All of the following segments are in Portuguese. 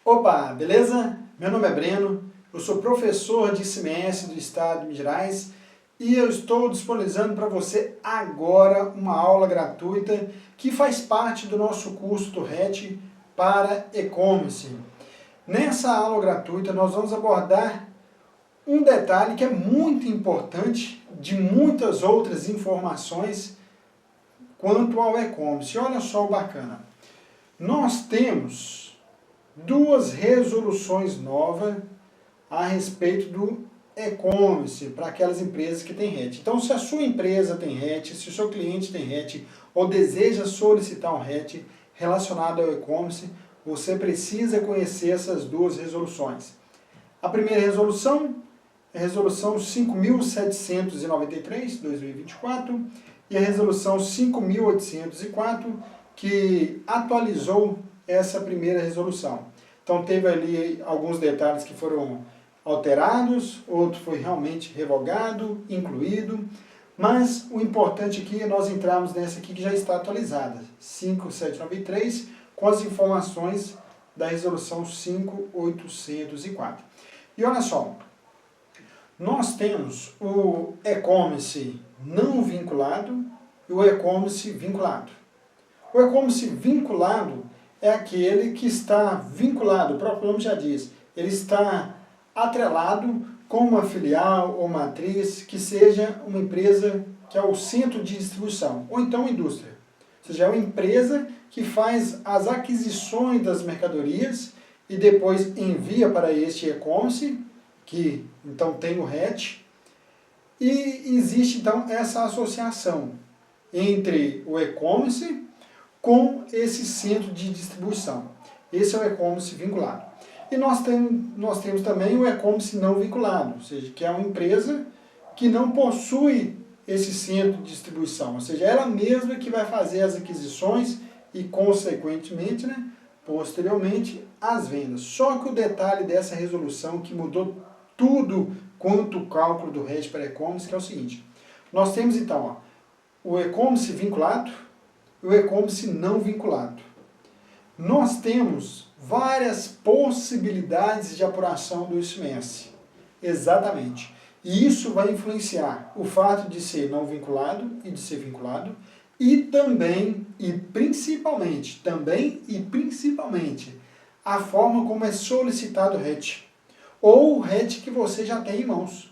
Opa, beleza? Meu nome é Breno, eu sou professor de ICMS do Estado de Minas Gerais e eu estou disponibilizando para você agora uma aula gratuita que faz parte do nosso curso do RET para e-commerce. Nessa aula gratuita nós vamos abordar um detalhe que é muito importante de muitas outras informações quanto ao e-commerce. Olha só o bacana. Nós temos duas resoluções novas a respeito do e-commerce para aquelas empresas que têm RET. Então, se a sua empresa tem RET, se o seu cliente tem RET ou deseja solicitar um RET relacionado ao e-commerce, você precisa conhecer essas duas resoluções. A primeira resolução é a resolução 5.793, 2024, e a resolução 5.804, que atualizou essa primeira resolução. Então teve ali alguns detalhes que foram alterados, outro foi realmente revogado, incluído, mas o importante aqui é nós entrarmos nessa aqui que já está atualizada, 5.793, com as informações da resolução 5.804. E olha só, nós temos o e-commerce não vinculado e o e-commerce vinculado. O e-commerce vinculado é aquele que está vinculado, o próprio nome já diz, ele está atrelado com uma filial ou matriz que seja uma empresa que é o centro de distribuição, ou então indústria. Ou seja, é uma empresa que faz as aquisições das mercadorias e depois envia para este e-commerce, que então tem o RET, e existe então essa associação entre o e-commerce com esse centro de distribuição. Esse é o e-commerce vinculado. E nós temos também o e-commerce não vinculado, ou seja, que é uma empresa que não possui esse centro de distribuição, ou seja, ela mesma que vai fazer as aquisições e, consequentemente, posteriormente, as vendas. Só que o detalhe dessa resolução que mudou tudo quanto o cálculo do RET para e-commerce, que é o seguinte, nós temos então o e-commerce vinculado, o e-commerce não vinculado. Nós temos várias possibilidades de apuração do ICMS. Exatamente. E isso vai influenciar o fato de ser não vinculado e de ser vinculado, e também, e principalmente, a forma como é solicitado o RET, ou o RET que você já tem em mãos.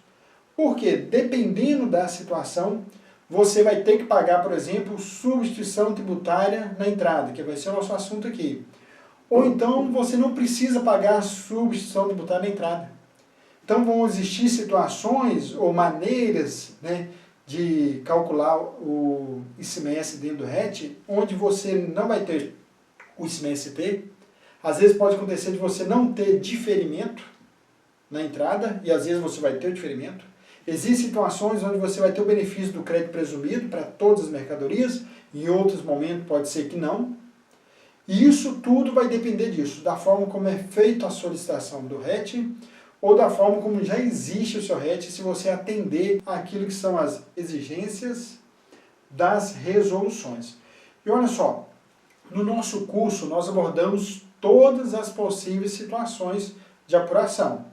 Porque, dependendo da situação, você vai ter que pagar, por exemplo, substituição tributária na entrada, que vai ser o nosso assunto aqui. Ou então você não precisa pagar substituição tributária na entrada. Então vão existir situações ou maneiras de calcular o ICMS dentro do RET, onde você não vai ter o ICMS-T. Às vezes pode acontecer de você não ter diferimento na entrada, e às vezes você vai ter o diferimento. Existem situações onde você vai ter o benefício do crédito presumido para todas as mercadorias, em outros momentos pode ser que não. E isso tudo vai depender disso, da forma como é feita a solicitação do RET, ou da forma como já existe o seu RET, se você atender àquilo que são as exigências das resoluções. E olha só, no nosso curso nós abordamos todas as possíveis situações de apuração.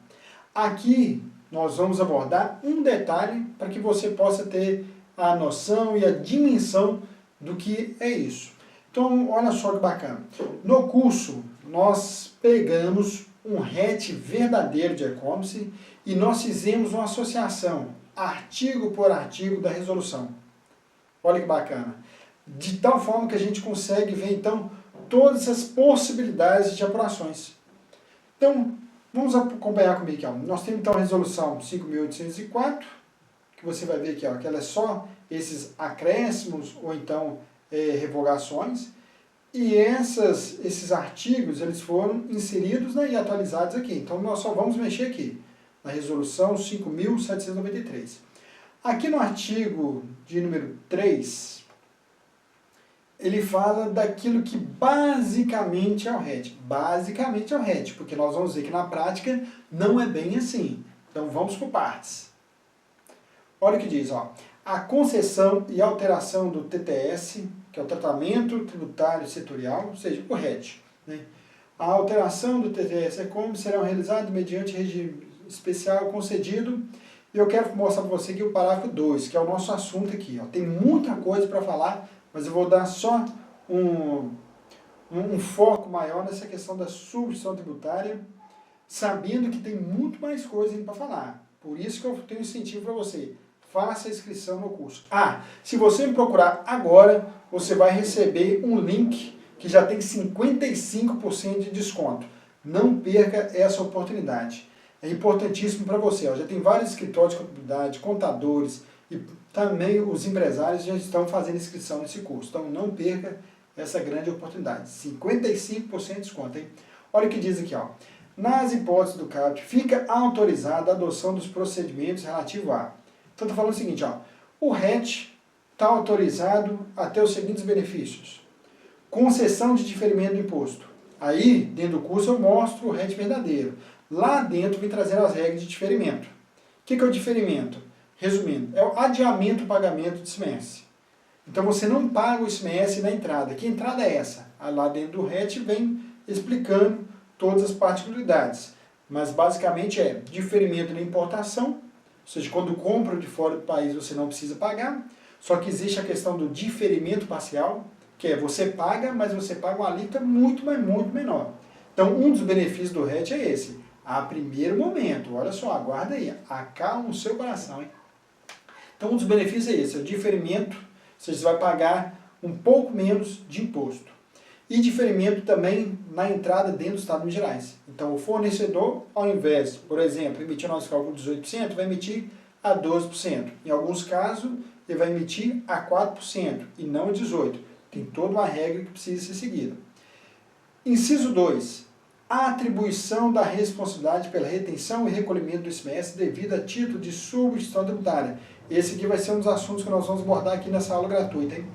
Aqui nós vamos abordar um detalhe para que você possa ter a noção e a dimensão do que é isso. Então, olha só que bacana. No curso, nós pegamos um RET verdadeiro de e-commerce e nós fizemos uma associação, artigo por artigo da resolução. Olha que bacana. De tal forma que a gente consegue ver, então, todas essas possibilidades de apurações. Então, vamos acompanhar comigo aqui. Nós temos então a resolução 5.804, que você vai ver aqui, que ela é só esses acréscimos ou então revogações. E esses artigos eles foram inseridos e atualizados aqui. Então nós só vamos mexer aqui, na resolução 5.793. Aqui no artigo de número 3, ele fala daquilo que basicamente é o RET. Basicamente é o RET, porque nós vamos ver que na prática não é bem assim. Então vamos por partes. Olha o que diz, a concessão e alteração do TTS, que é o tratamento tributário setorial, ou seja, o RET. A alteração do TTS-ECOM será realizada mediante regime especial concedido. E eu quero mostrar para você aqui o parágrafo 2, que é o nosso assunto aqui. Ó. Tem muita coisa para falar, mas eu vou dar só um foco maior nessa questão da substituição tributária, sabendo que tem muito mais coisa ainda para falar. Por isso que eu tenho incentivo para você. Faça a inscrição no curso. Se você me procurar agora, você vai receber um link que já tem 55% de desconto. Não perca essa oportunidade. É importantíssimo para você. Já tem vários escritórios de contabilidade, contadores e também os empresários já estão fazendo inscrição nesse curso. Então não perca essa grande oportunidade. 55% de desconto, hein? Olha o que diz aqui, ó. Nas hipóteses do CAPT, fica autorizada a adoção dos procedimentos relativos a... Então está falando o seguinte, ó. O RET está autorizado a ter os seguintes benefícios. Concessão de diferimento do imposto. Aí, dentro do curso, eu mostro o RET verdadeiro. Lá dentro, vem trazendo as regras de diferimento. O que é o diferimento? Resumindo, é o adiamento do pagamento do ICMS. Então, você não paga o ICMS na entrada. Que entrada é essa? Lá dentro do RET vem explicando todas as particularidades. Mas, basicamente, é diferimento na importação, ou seja, quando compra de fora do país, você não precisa pagar. Só que existe a questão do diferimento parcial, que é você paga, mas você paga uma alíquota muito menor. Então, um dos benefícios do RET é esse. A primeiro momento, olha só, aguarda aí, acalma o seu coração, hein? Então, um dos benefícios é esse, é o diferimento, ou seja, você vai pagar um pouco menos de imposto. E diferimento também na entrada dentro do Estado de Minas Gerais. Então, o fornecedor, ao invés, por exemplo, emitir o nosso cálculo de 18%, vai emitir a 12%. Em alguns casos, ele vai emitir a 4% e não a 18%. Tem toda uma regra que precisa ser seguida. Inciso 2. A atribuição da responsabilidade pela retenção e recolhimento do ICMS devido a título de substituição tributária. Esse aqui vai ser um dos assuntos que nós vamos abordar aqui nessa aula gratuita, hein?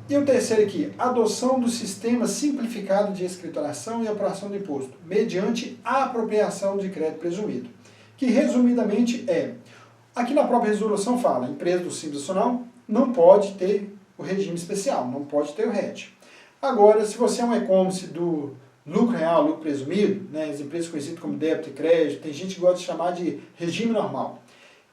E o terceiro aqui, adoção do sistema simplificado de escrituração e apuração do imposto, mediante a apropriação de crédito presumido. Que, resumidamente, aqui na própria resolução fala, empresa do Simples Nacional não pode ter o regime especial, não pode ter o RET. Agora, se você é um e-commerce do lucro real, lucro presumido, né, as empresas conhecidas como débito e crédito, tem gente que gosta de chamar de regime normal.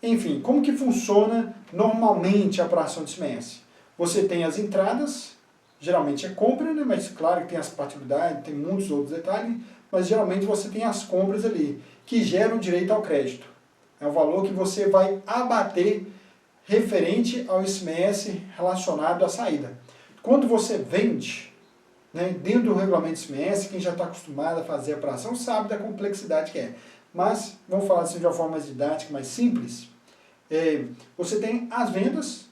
Enfim, como que funciona normalmente a apuração de ICMS? Você tem as entradas, geralmente é compra, né, mas claro que tem as particularidades, tem muitos outros detalhes, mas geralmente você tem as compras ali, que geram direito ao crédito. É o valor que você vai abater referente ao ICMS relacionado à saída. Quando você vende, né, dentro do regulamento ICMS, quem já está acostumado a fazer a apuração sabe da complexidade que é. Mas, vamos falar assim de uma forma mais didática, mais simples. Você tem as vendas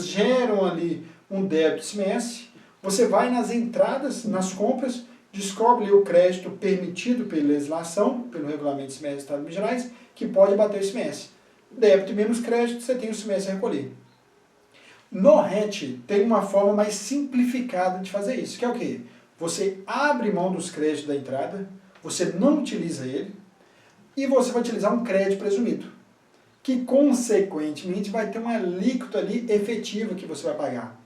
geram ali um débito ICMS, você vai nas entradas, nas compras, descobre o crédito permitido pela legislação, pelo regulamento ICMS do Estado de Minas Gerais, que pode bater o ICMS. Débito e menos crédito, você tem o ICMS a recolher. No RET tem uma forma mais simplificada de fazer isso, que é o quê? Você abre mão dos créditos da entrada, você não utiliza ele, e você vai utilizar um crédito presumido, que consequentemente vai ter uma alíquota ali efetiva que você vai pagar.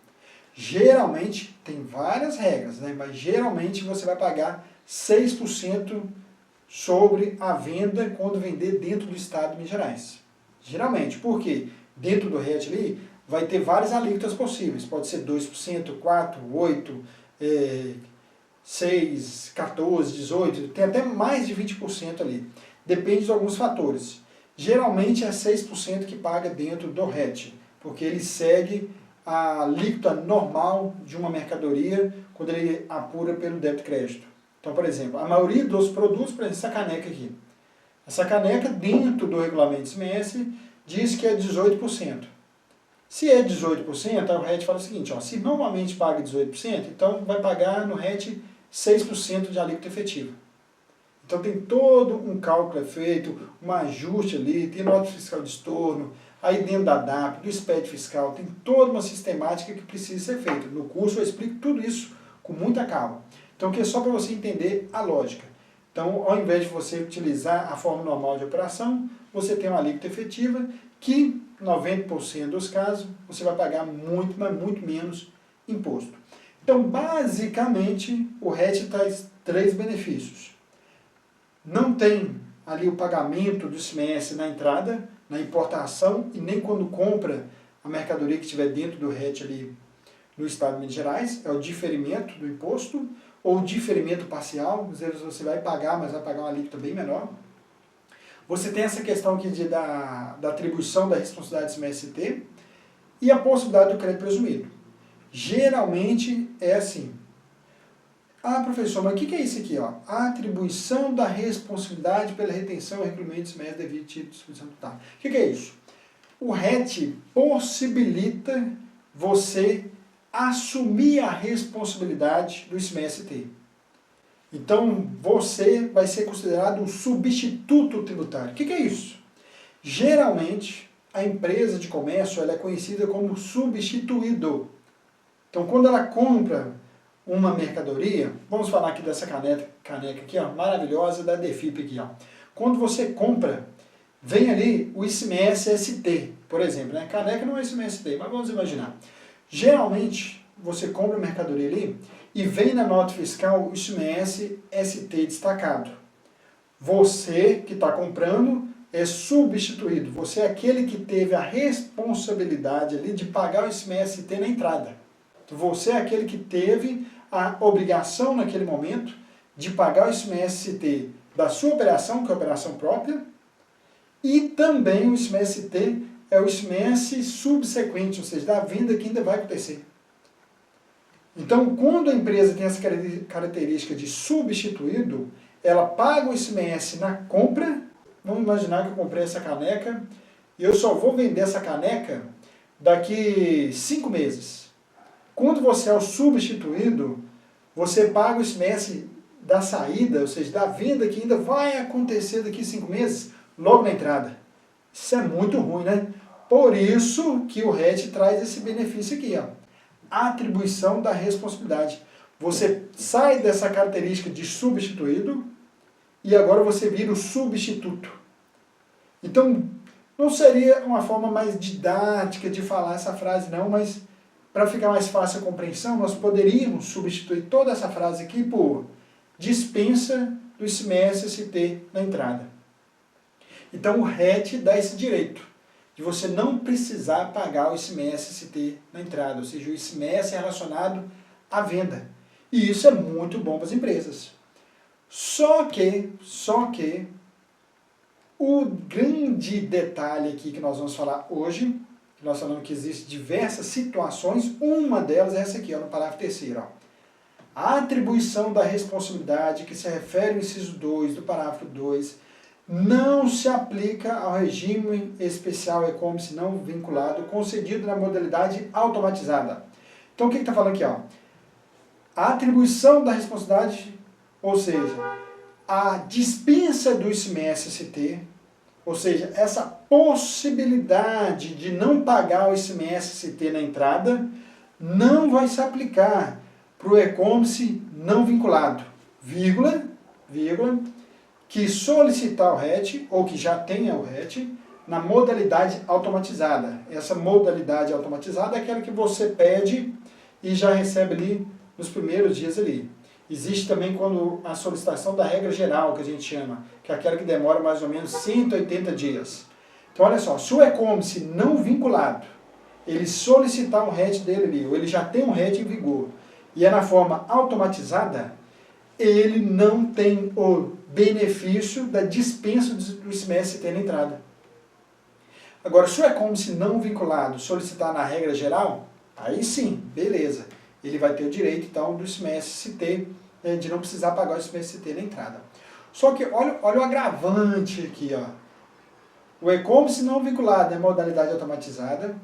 Geralmente, tem várias regras, né? Mas geralmente você vai pagar 6% sobre a venda quando vender dentro do Estado de Minas Gerais. Geralmente, porque dentro do RET ali vai ter várias alíquotas possíveis. Pode ser 2%, 4%, 8%, 6%, 14%, 18%, tem até mais de 20% ali. Depende de alguns fatores. Geralmente é 6% que paga dentro do RET, porque ele segue a alíquota normal de uma mercadoria quando ele apura pelo débito e crédito. Então, por exemplo, a maioria dos produtos, por exemplo, essa caneca aqui. Essa caneca, dentro do regulamento ICMS, diz que é 18%. Se é 18%, o RET fala o seguinte, ó, se normalmente paga 18%, então vai pagar no RET 6% de alíquota efetiva. Então tem todo um cálculo feito, um ajuste ali, tem nota fiscal de estorno, aí dentro da DAP, do SPED fiscal, tem toda uma sistemática que precisa ser feita. No curso eu explico tudo isso com muita calma. Então aqui é só para você entender a lógica. Então, ao invés de você utilizar a forma normal de operação, você tem uma alíquota efetiva que, em 90% dos casos, você vai pagar muito, mas muito menos imposto. Então, basicamente, o RET está três benefícios. Não tem ali o pagamento do ICMS na entrada, na importação e nem quando compra a mercadoria que estiver dentro do RET ali no estado de Minas Gerais, é o diferimento do imposto ou diferimento parcial, às vezes você vai pagar, mas vai pagar uma alíquota bem menor. Você tem essa questão aqui da atribuição da responsabilidade do ICMS e a possibilidade do crédito presumido. Geralmente é assim. Ah, professor, mas o que é isso aqui? Ó? A atribuição da responsabilidade pela retenção e recolhimento do ICMS devido título de distribuição total. O que é isso? O RET possibilita você assumir a responsabilidade do ICMS. Então, você vai ser considerado um substituto tributário. O que é isso? Geralmente, a empresa de comércio ela é conhecida como substituído. Então, quando ela compra uma mercadoria, vamos falar aqui dessa caneca aqui, ó, maravilhosa, da Defip aqui, ó. Quando você compra, vem ali o ICMS-ST, por exemplo, né? Caneca não é ICMS-ST, mas vamos imaginar. Geralmente, você compra a mercadoria ali e vem na nota fiscal o ICMS-ST destacado. Você que está comprando é substituído. Você é aquele que teve a responsabilidade ali de pagar o ICMS-ST na entrada. Você é aquele que teve a obrigação naquele momento de pagar o ICMS-ST da sua operação, que é a operação própria, e também o ICMS-ST é o ICMS subsequente, ou seja, da venda que ainda vai acontecer. Então, quando a empresa tem essa característica de substituído, ela paga o ICMS na compra. Vamos imaginar que eu comprei essa caneca e eu só vou vender essa caneca daqui 5 meses. Quando você é o substituído, você paga o ICMS da saída, ou seja, da venda que ainda vai acontecer daqui 5 meses, logo na entrada. Isso é muito ruim, né? Por isso que o RET traz esse benefício aqui, ó. Atribuição da responsabilidade. Você sai dessa característica de substituído e agora você vira o substituto. Então, não seria uma forma mais didática de falar essa frase não, mas para ficar mais fácil a compreensão, nós poderíamos substituir toda essa frase aqui por dispensa do ICMS-ST na entrada. Então o RET dá esse direito de você não precisar pagar o ICMS-ST na entrada, ou seja, o ICMS é relacionado à venda. E isso é muito bom para as empresas. Só que o grande detalhe aqui que nós vamos falar hoje, que nós falamos que existem diversas situações, uma delas é essa aqui, ó, no parágrafo 3º. A atribuição da responsabilidade que se refere ao inciso 2 do parágrafo 2 não se aplica ao regime especial e-commerce não vinculado concedido na modalidade automatizada. Então o que está falando aqui? Ó? A atribuição da responsabilidade, ou seja, a dispensa do ICMS-ST, ou seja, essa possibilidade de não pagar o ICMS-ST na entrada, não vai se aplicar para o e-commerce não vinculado, vírgula, que solicitar o RET, ou que já tenha o RET, na modalidade automatizada. Essa modalidade automatizada é aquela que você pede e já recebe ali nos primeiros dias ali. Existe também quando a solicitação da regra geral, que a gente chama, que é aquela que demora mais ou menos 180 dias. Então olha só, se o e-commerce não vinculado, ele solicitar um RET dele ali, ou ele já tem um RET em vigor, e é na forma automatizada, ele não tem o benefício da dispensa do ICMS-ST na entrada. Agora, se o e-commerce não vinculado solicitar na regra geral, aí sim, beleza. Ele vai ter o direito, então, do ICMS-ST, de não precisar pagar o ICMS-ST na entrada. Só que, olha o agravante aqui, ó. O e-commerce não vinculado é modalidade automatizada,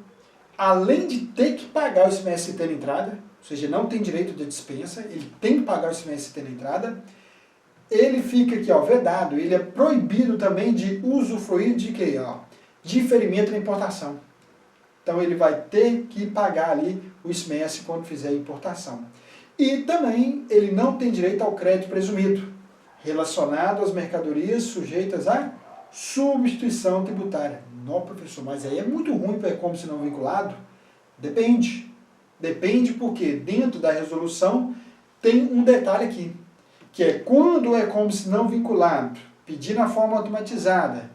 além de ter que pagar o ICMS-ST na entrada, ou seja, não tem direito de dispensa, ele tem que pagar o ICMS-ST na entrada, ele fica aqui, ó, vedado, ele é proibido também de usufruir de quê? Ó, diferimento na importação. Então ele vai ter que pagar ali o ICMS quando fizer a importação. E também ele não tem direito ao crédito presumido, relacionado às mercadorias sujeitas a substituição tributária. Não, professor, mas aí é muito ruim para o e-commerce não vinculado? Depende. Depende porque dentro da resolução tem um detalhe aqui. que é quando o e-commerce não vinculado pedir na forma automatizada,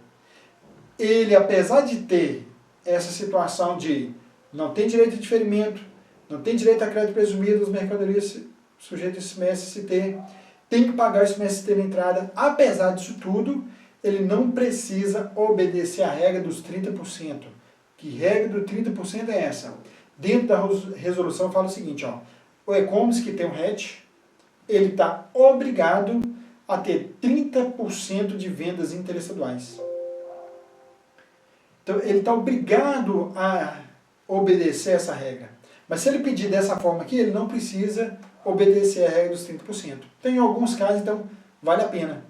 ele, apesar de ter essa situação de não tem direito de diferimento, não tem direito a crédito presumido das mercadorias sujeitas a esse MST, tem que pagar esse MST na entrada, apesar disso tudo, ele não precisa obedecer a regra dos 30%. Que regra do 30% é essa? Dentro da resolução fala o seguinte, ó, o e-commerce que tem um hatch, ele está obrigado a ter 30% de vendas interestaduais. Então, ele está obrigado a obedecer essa regra. Mas se ele pedir dessa forma aqui, ele não precisa obedecer a regra dos 30%. Tem alguns casos, então, vale a pena.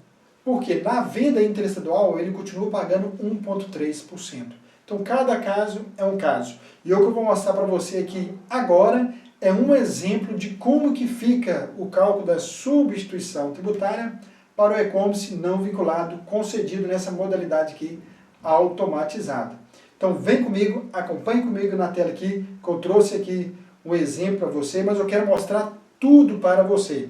Porque na venda interestadual, ele continua pagando 1,3%. Então, cada caso é um caso. E o que eu vou mostrar para você aqui agora é um exemplo de como que fica o cálculo da substituição tributária para o e-commerce não vinculado, concedido nessa modalidade aqui, automatizada. Então vem comigo, acompanhe comigo na tela aqui, que eu trouxe aqui um exemplo para você, mas eu quero mostrar tudo para você.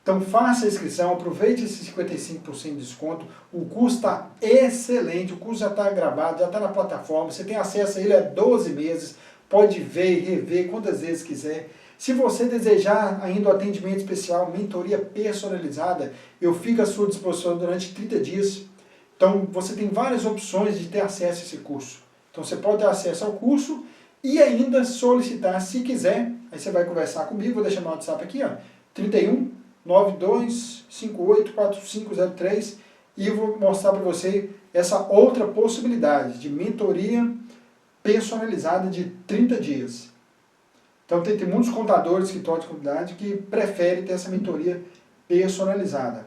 Então faça a inscrição, aproveite esse 55% de desconto, o curso está excelente, o curso já está gravado, já está na plataforma, você tem acesso a ele há 12 meses, pode ver e rever quantas vezes quiser. Se você desejar ainda o atendimento especial, mentoria personalizada, eu fico à sua disposição durante 30 dias. Então você tem várias opções de ter acesso a esse curso. Então você pode ter acesso ao curso e ainda solicitar, se quiser, aí você vai conversar comigo, vou deixar meu WhatsApp aqui, ó, 31 92 58 4503, e eu vou mostrar para você essa outra possibilidade de mentoria personalizada de 30 dias. Então tem muitos contadores, escritórios de contabilidade que preferem ter essa mentoria personalizada.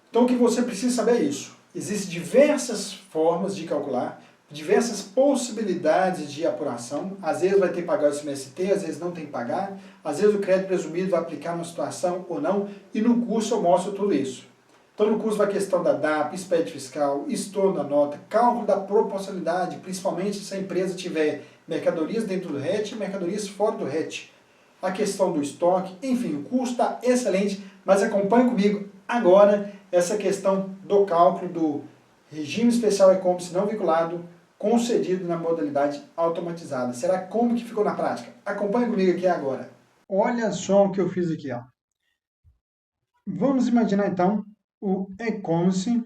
Então o que você precisa saber é isso. Existem diversas formas de calcular, diversas possibilidades de apuração. Às vezes vai ter que pagar o ICMS, às vezes não tem que pagar. Às vezes o crédito presumido vai aplicar numa situação ou não. E no curso eu mostro tudo isso. Então no curso vai a questão da DAP, expediente fiscal, estorno da nota, cálculo da proporcionalidade, principalmente se a empresa tiver mercadorias dentro do RET e mercadorias fora do RET. A questão do estoque, enfim, o curso está excelente, mas acompanhe comigo agora essa questão do cálculo do regime especial e-commerce não vinculado, concedido na modalidade automatizada. Será como que ficou na prática? Acompanhe comigo aqui agora. Olha só o que eu fiz aqui, ó. Vamos imaginar então o e-commerce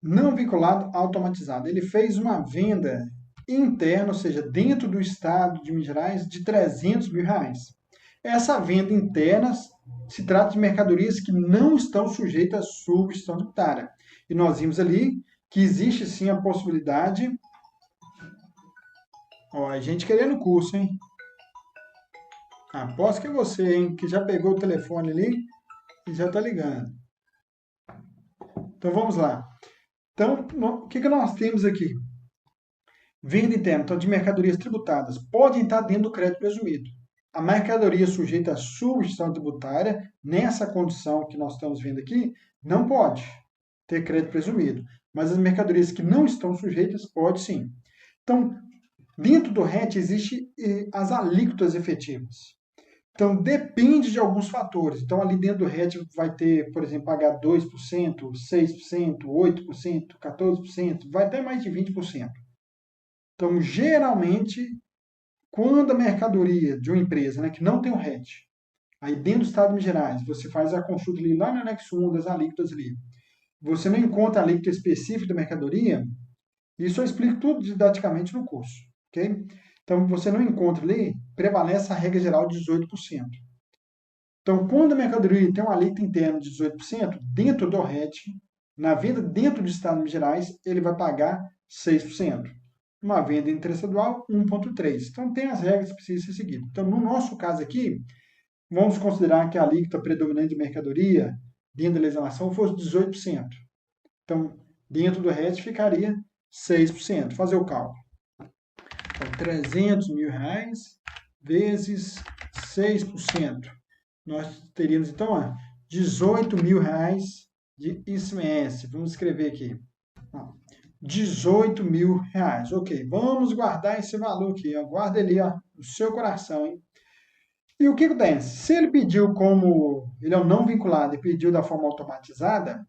não vinculado automatizado. Ele fez uma venda interna, ou seja, dentro do estado de Minas Gerais, de R$300 mil. Essa venda interna se trata de mercadorias que não estão sujeitas à substituição tributária. E nós vimos ali que existe sim a possibilidade. Ó, a gente querendo curso, hein? Aposto que é você, hein? Que já pegou o telefone ali e já está ligando. Então vamos lá. Então, o que nós temos aqui? Venda interna, então, de mercadorias tributadas, podem estar dentro do crédito presumido. A mercadoria sujeita à substituição tributária, nessa condição que nós estamos vendo aqui, não pode ter crédito presumido. Mas as mercadorias que não estão sujeitas, pode sim. Então, dentro do RET existem as alíquotas efetivas. Então, depende de alguns fatores. Então, ali dentro do RET vai ter, por exemplo, pagar 2%, 6%, 8%, 14%, vai até mais de 20%. Então, geralmente, quando a mercadoria de uma empresa, né, que não tem o RET, aí dentro do Estado de Minas Gerais, você faz a consulta ali lá no anexo 1 das alíquotas ali, você não encontra a alíquota específica da mercadoria, isso eu explico tudo didaticamente no curso, ok? Então, você não encontra ali, prevalece a regra geral de 18%. Então, quando a mercadoria tem uma alíquota interna de 18%, dentro do RET, na venda dentro do Estado de Minas Gerais, ele vai pagar 6%. Uma venda interestadual, 1,3%. Então, tem as regras que precisam ser seguidas. Então, no nosso caso aqui, vamos considerar que a alíquota predominante de mercadoria dentro da legislação fosse 18%. Então, dentro do RET ficaria 6%. Fazer o cálculo. Então, R$300 mil vezes 6%. Nós teríamos, então, R$18 mil de ICMS. Vamos escrever aqui. R$18 mil. Ok, vamos guardar esse valor aqui. Guarda ele no seu coração, hein? E o que acontece? Se ele pediu como ele é um não vinculado e pediu da forma automatizada,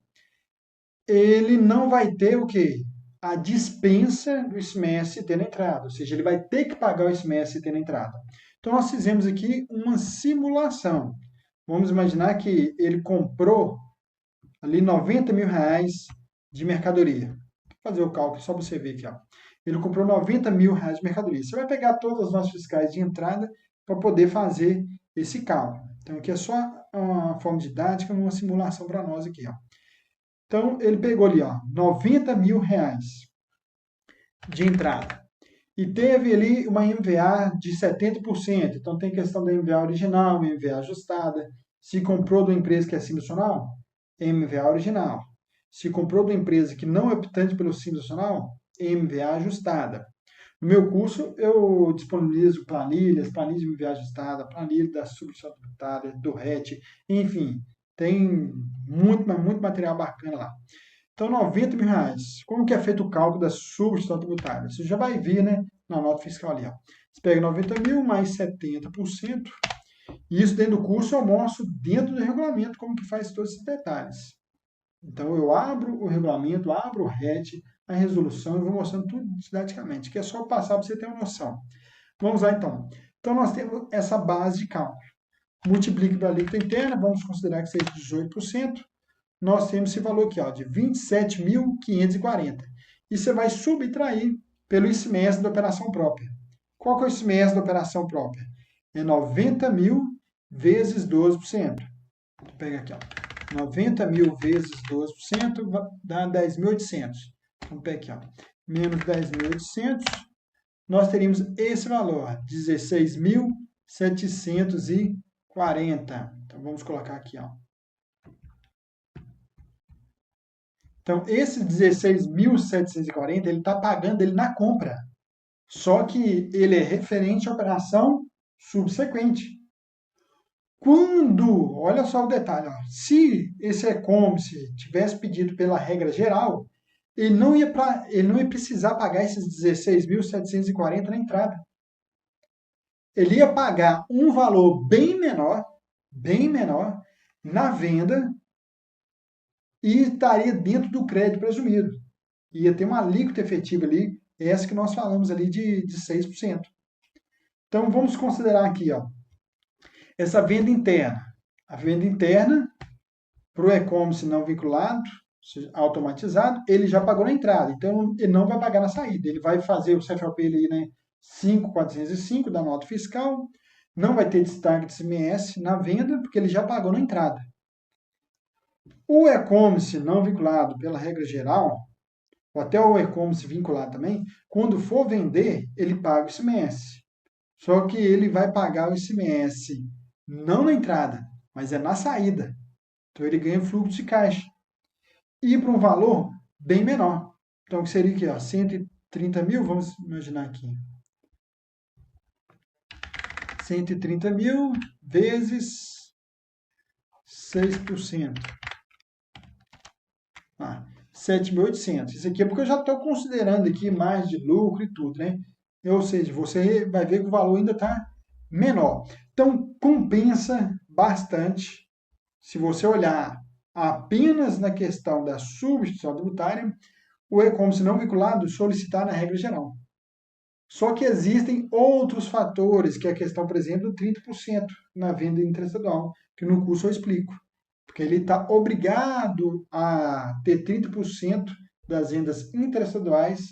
ele não vai ter o quê? A dispensa do ICMS ter na entrada, ou seja, ele vai ter que pagar o ICMS ter na entrada. Então, nós fizemos aqui uma simulação. Vamos imaginar que ele comprou ali 90 mil reais de mercadoria. Vou fazer o cálculo só para você ver aqui. Ó. Ele comprou 90 mil reais de mercadoria. Você vai pegar todas as notas fiscais de entrada para poder fazer esse cálculo. Então, aqui é só uma forma didática, uma simulação para nós aqui. Ó. Então, ele pegou ali, ó, 90 mil reais de entrada. E teve ali uma MVA de 70%. Então, tem questão da MVA original, MVA ajustada. Se comprou de uma empresa que é Simples Nacional, MVA original. Se comprou de uma empresa que não é optante pelo Simples Nacional, MVA ajustada. No meu curso, eu disponibilizo planilhas de MVA ajustada, planilha da substituição tributária, do RET, enfim, tem muito material bacana lá. Então, 90 mil reais. Como que é feito o cálculo da substituição tributária? Você já vai ver, né, na nota fiscal ali. Ó. Você pega 90 mil mais 70%. E isso dentro do curso eu mostro dentro do regulamento como que faz todos esses detalhes. Então, eu abro o regulamento, abro o RET, a resolução e vou mostrando tudo didaticamente, que é só passar para você ter uma noção. Vamos lá, então. Então, nós temos essa base de cálculo. Multiplique pela alíquota interna, vamos considerar que seja 18%. Nós temos esse valor aqui, ó, de 27.540. E você vai subtrair pelo ICMS da operação própria. Qual que é o ICMS da operação própria? É 90 mil vezes 12%. Vou pegar aqui, ó. 90 mil vezes 12% dá 10.800. Vamos pegar aqui, ó. Menos 10.800, nós teríamos esse valor, 16.740. Então, vamos colocar aqui, ó. Então, esse 16.740, ele está pagando ele na compra. Só que ele é referente à operação subsequente. Quando, olha só o detalhe, ó, se esse e-commerce tivesse pedido pela regra geral, ele não ia precisar pagar esses 16.740 na entrada. Ele ia pagar um valor bem menor, na venda e estaria dentro do crédito presumido. Ia ter uma alíquota efetiva ali, essa que nós falamos ali de 6%. Então, vamos considerar aqui, ó, essa venda interna. A venda interna, para o e-commerce não vinculado, automatizado, ele já pagou na entrada, então ele não vai pagar na saída. Ele vai fazer o CFLP ali, né, 5.405 da nota fiscal, não vai ter destaque de ICMS na venda, porque ele já pagou na entrada. O e-commerce não vinculado, pela regra geral, ou até o e-commerce vinculado também, quando for vender, ele paga o ICMS. Só que ele vai pagar o ICMS não na entrada, mas é na saída. Então ele ganha fluxo de caixa. E para um valor bem menor. Então, que seria aqui, ó, 130 mil, vamos imaginar aqui. 130 mil vezes 6%. 7.800. Isso aqui é porque eu já estou considerando aqui mais de lucro e tudo, né? Ou seja, você vai ver que o valor ainda está menor. Então, compensa bastante se você olhar apenas na questão da substituição tributária, o e-commerce não vinculado solicitar na regra geral. Só que existem outros fatores, que é a questão, por exemplo, do 30% na venda interestadual, que no curso eu explico. Porque ele está obrigado a ter 30% das vendas interestaduais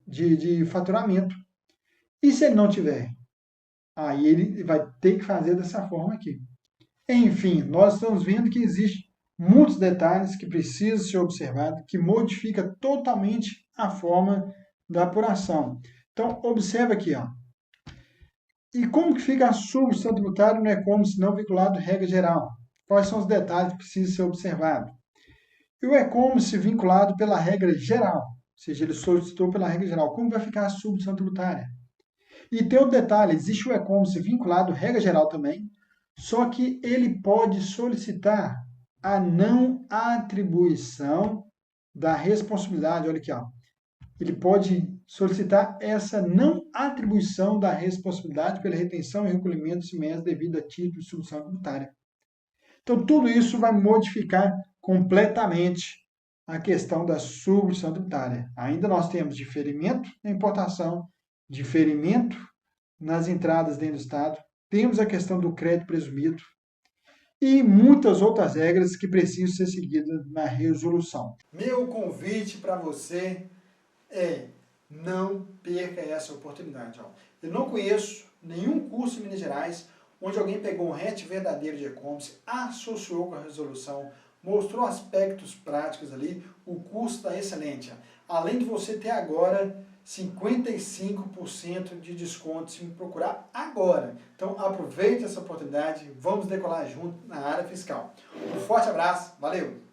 de faturamento. E se ele não tiver? Aí ele vai ter que fazer dessa forma aqui. Enfim, nós estamos vendo que existem muitos detalhes que precisam ser observados, que modifica totalmente a forma da apuração. Então, observa aqui, ó. E como que fica a substituição tributária no e-commerce não vinculado à regra geral? Quais são os detalhes que precisam ser observados? E o e-commerce vinculado pela regra geral, ou seja, ele solicitou pela regra geral, como vai ficar a substituição tributária? E tem outro detalhe, existe o e-commerce vinculado à regra geral também, só que ele pode solicitar a não atribuição da responsabilidade, olha aqui, ó. Ele pode solicitar essa não atribuição da responsabilidade pela retenção e recolhimento de CMS devido a título de substituição tributária. Então, tudo isso vai modificar completamente a questão da substituição tributária. Ainda nós temos diferimento na importação, diferimento nas entradas dentro do Estado, temos a questão do crédito presumido e muitas outras regras que precisam ser seguidas na resolução. Meu convite para você é: não perca essa oportunidade. Eu não conheço nenhum curso em Minas Gerais onde alguém pegou um RET verdadeiro de e-commerce, associou com a resolução, mostrou aspectos práticos ali, o curso está excelente. Além de você ter agora 55% de desconto se me procurar agora. Então aproveite essa oportunidade, vamos decolar junto na área fiscal. Um forte abraço, valeu!